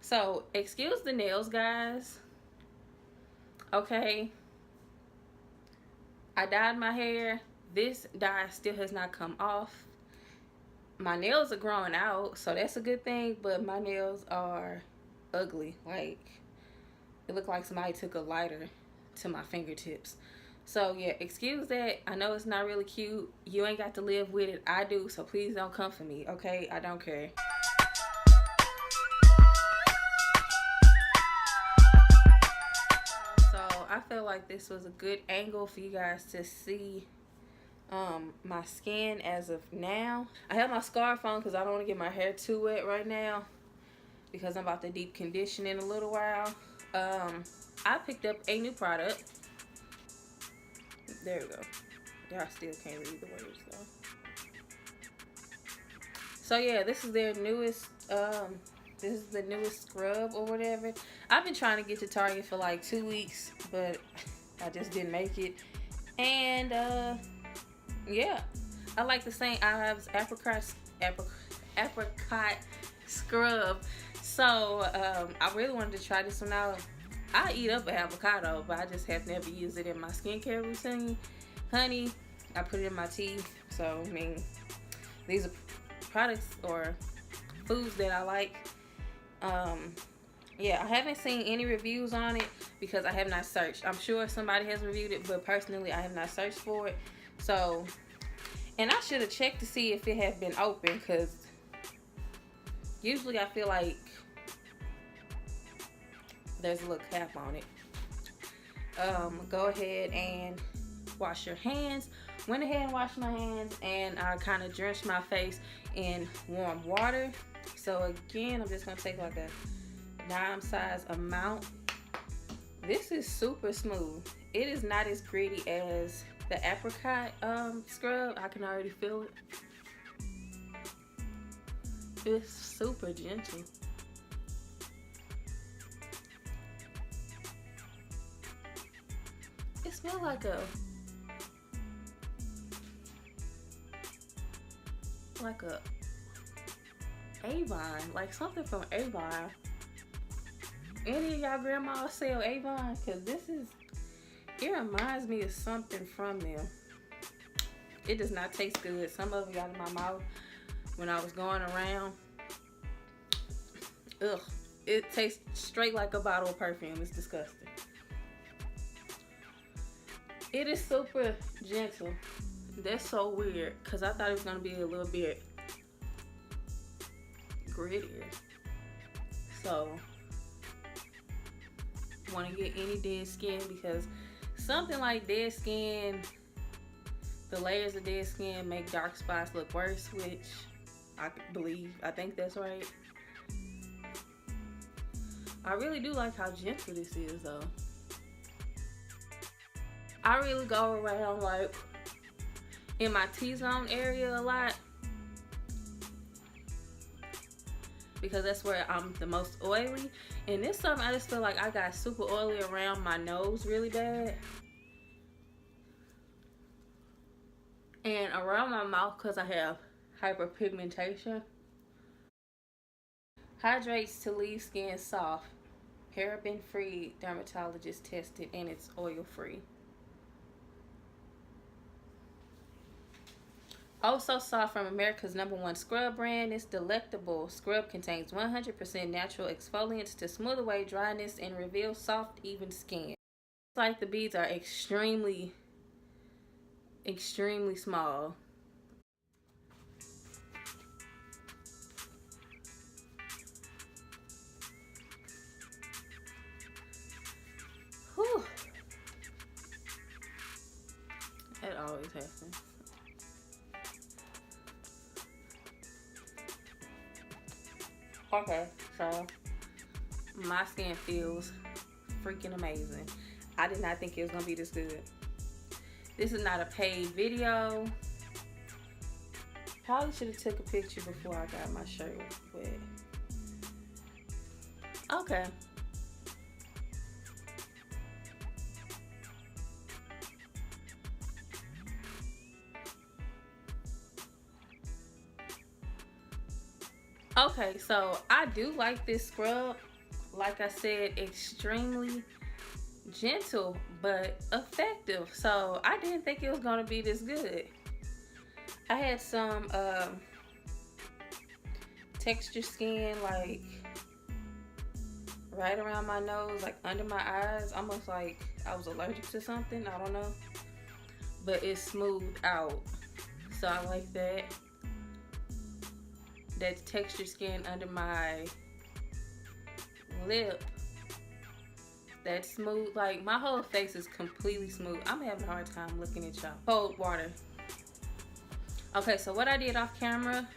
So, excuse the nails, guys. Okay. I dyed my hair. This dye still has not come off. My nails are growing out, so that's a good thing, but my nails are ugly. Like, it looked like somebody took a lighter to my fingertips. So yeah, excuse that. I know it's not really cute. You ain't got to live with it. I do, so please don't come for me, okay? I don't care. So I feel like this was a good angle for you guys to see my skin as of now. I have my scarf on because I don't want to get my hair too wet right now, because I'm about to deep condition in a little while. I picked up a new product. There we go. Y'all still can't read the words though. So yeah, this is their newest, this is the newest scrub or whatever. I've been trying to get to Target for like 2 weeks, but I just didn't make it. And yeah, I like the same Ives apricot scrub. So I really wanted to try this one out. I eat up an avocado, but I just have never used it in my skincare routine. Honey, I put it in my tea. So I mean, these are products or foods that I like. Yeah, I haven't seen any reviews on it because I have not searched. I'm sure somebody has reviewed it, but personally I have not searched for it. So, and I should have checked to see if it had been open, because usually I feel like there's a little cap on it. Go ahead and wash your hands. Went ahead and washed my hands, and I kind of drenched my face in warm water. So again, I'm just gonna take like a dime size amount. This is super smooth. It is not as gritty as the apricot scrub. I can already feel it. It's super gentle. It smells like a Avon, like something from Avon. Any of y'all grandmas sell Avon? Cause it reminds me of something from them. It does not taste good. Some of it got in my mouth when I was going around. Ugh, it tastes straight like a bottle of perfume. It's disgusting. It is super gentle. That's so weird, because I thought it was going to be a little bit grittier. So, want to get any dead skin, because something like dead skin, the layers of dead skin make dark spots look worse, which I think that's right. I really do like how gentle this is though. I really go around like in my T-zone area a lot, because that's where I'm the most oily. And this summer I just feel like I got super oily around my nose really bad, and around my mouth because I have hyperpigmentation. Hydrates to leave skin soft, paraben free, dermatologist tested, and it's oil free. Also soft, from America's #1 scrub brand. This delectable scrub contains 100% natural exfoliants to smooth away dryness and reveal soft, even skin. It's like the beads are extremely small. Whew. That always happens. Okay, so my skin feels freaking amazing. I did not think it was gonna be this good. This is not a paid video. Probably should have took a picture before I got my shirt wet. Okay. Okay, so I do like this scrub. like I said, extremely gentle but effective. So I didn't think it was gonna be this good. I had some texture skin, like right around my nose, like under my eyes, almost like I was allergic to something. I don't know, but it smoothed out, so I like that. That texture skin under my lip, that's smooth. Like my whole face is completely smooth. I'm having a hard time looking at y'all. Cold water. Okay, so what I did off camera,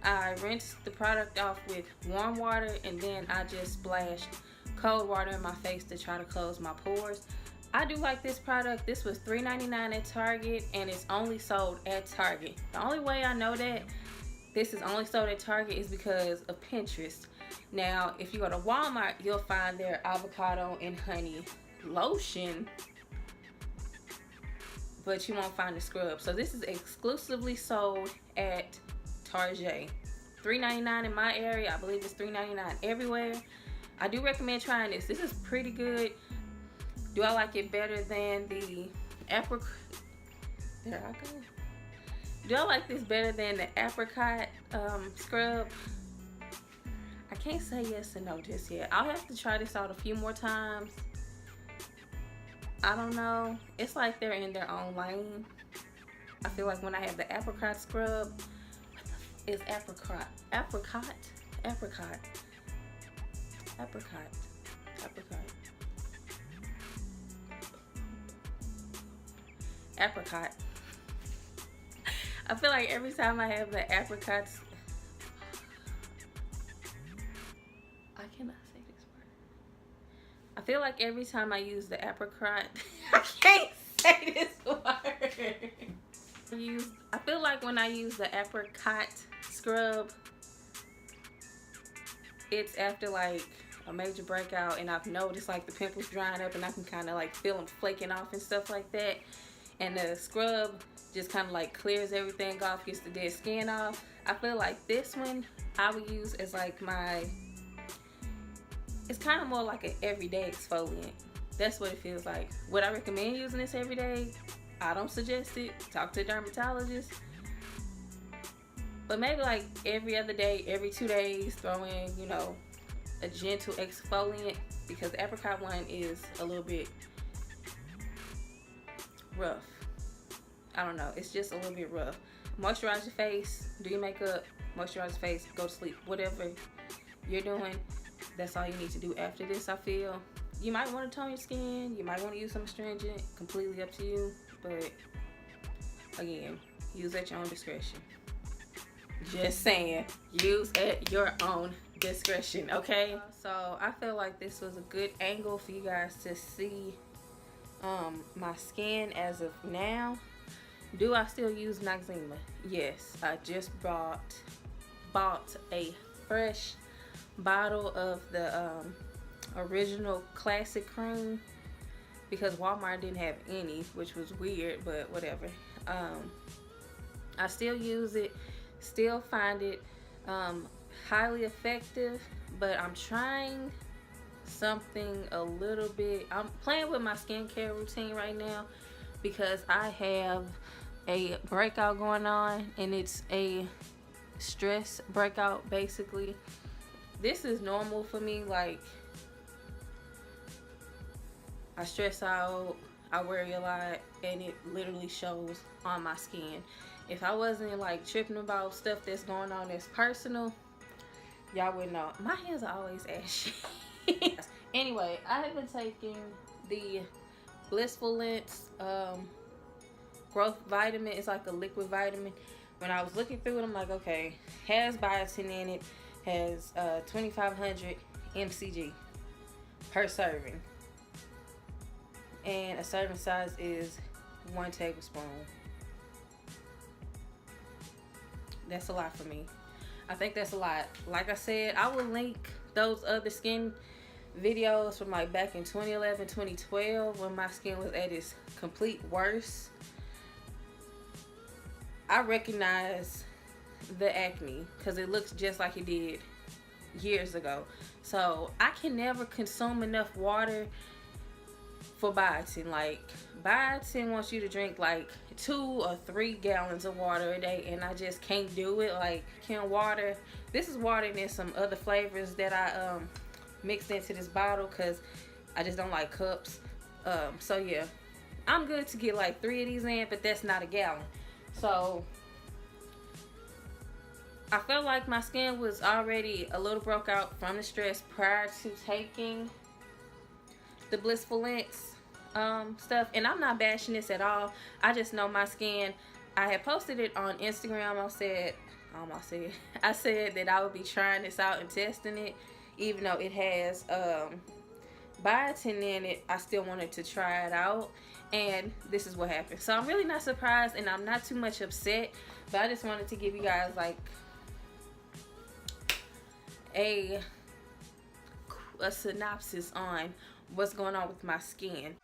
I rinsed the product off with warm water, and then I just splashed cold water in my face to try to close my pores. I do like this product. This was $3.99 at Target, and it's only sold at Target. The only way I know that this is only sold at Target is because of Pinterest. Now, if you go to Walmart, you'll find their avocado and honey lotion, but you won't find the scrub. So this is exclusively sold at Target. $3.99 in my area. I believe it's $3.99 everywhere. I do recommend trying this. This is pretty good. Do I like it better than the apricot? There I go. Do I like this better than the apricot scrub? I can't say yes or no just yet. I'll have to try this out a few more times. I don't know. It's like they're in their own lane. I feel like when I have the apricot scrub, is apricot. I feel like every time I have the apricots, I cannot say this word. I feel like every time I use the apricot, I can't say this word. I feel like when I use the apricot scrub, it's after like a major breakout, and I've noticed like the pimples drying up, and I can kind of like feel them flaking off and stuff like that. And the scrub just kind of like clears everything off, gets the dead skin off. I feel like this one I would use as like my, it's kind of more like an everyday exfoliant. That's what it feels like. Would I recommend using this every day? I don't suggest it. Talk to a dermatologist. But maybe like every other day, every 2 days, throw in, you know, a gentle exfoliant, because the apricot one is a little bit rough. I don't know. It's just a little bit rough. Moisturize your face. Do your makeup. Moisturize your face. Go to sleep. Whatever you're doing, that's all you need to do after this, I feel. You might want to tone your skin. You might want to use some astringent. Completely up to you. But again, use at your own discretion. Just saying, use at your own discretion, okay? So I feel like this was a good angle for you guys to see my skin as of now. Do I still use Noxzema? Yes, I just bought a fresh bottle of the original classic cream, because Walmart didn't have any, which was weird, but whatever. I still use it, still find it highly effective, but I'm trying something a little bit. I'm playing with my skincare routine right now, because I have a breakout going on, and it's a stress breakout basically. This is normal for me. Like, I stress out, I worry a lot, and it literally shows on my skin. If I wasn't like tripping about stuff that's going on that's personal, y'all wouldn't know. My hands are always ashy. Anyway, I have been taking the Blissful Lens growth vitamin. It's like a liquid vitamin. When I was looking through it, I'm like, okay, has biotin in it, has 2,500 mcg per serving, and a serving size is 1 tablespoon. That's a lot for me. I think that's a lot. Like I said, I will link those other skin videos from like back in 2011, 2012, when my skin was at its complete worst. I recognize the acne because it looks just like it did years ago. So I can never consume enough water for biotin. Like, biotin wants you to drink like 2 or 3 gallons of water a day, and I just can't do it. Like, can water, this is water and then some other flavors that I mixed into this bottle because I just don't like cups. So yeah, I'm good to get like 3 of these in, but that's not a gallon. So I felt like my skin was already a little broke out from the stress prior to taking the Blissful Links stuff. And I'm not bashing this at all. I just know my skin. I had posted it on Instagram. I said that I would be trying this out and testing it. Even though it has biotin in it, I still wanted to try it out. And this is what happened. So I'm really not surprised, and I'm not too much upset. But I just wanted to give you guys like a synopsis on what's going on with my skin.